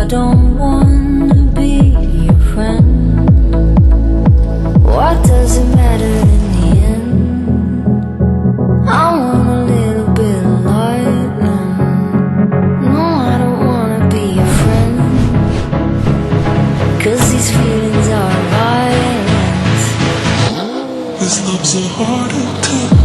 don't wanna be your friend. What does it matter in the end? I want a little bit of lightning. No, I don't wanna be your friend, 'cause these feelings are violent. This love's a heart attack.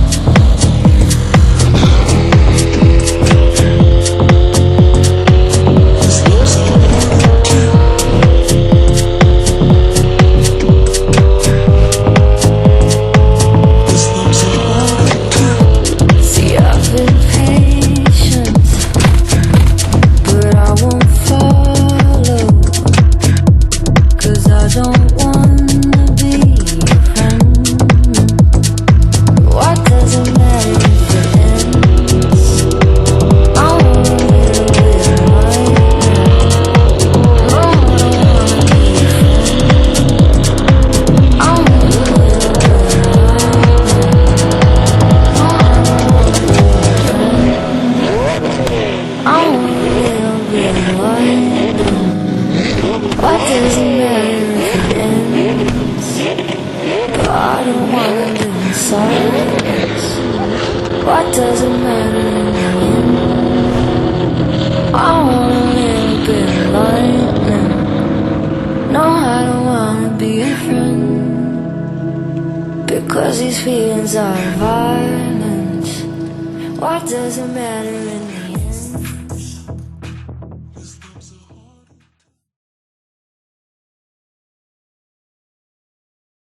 What does it matter in the end? I want a little bit of lightning. No, I don't wanna be your friend, because these feelings are violent. What does it matter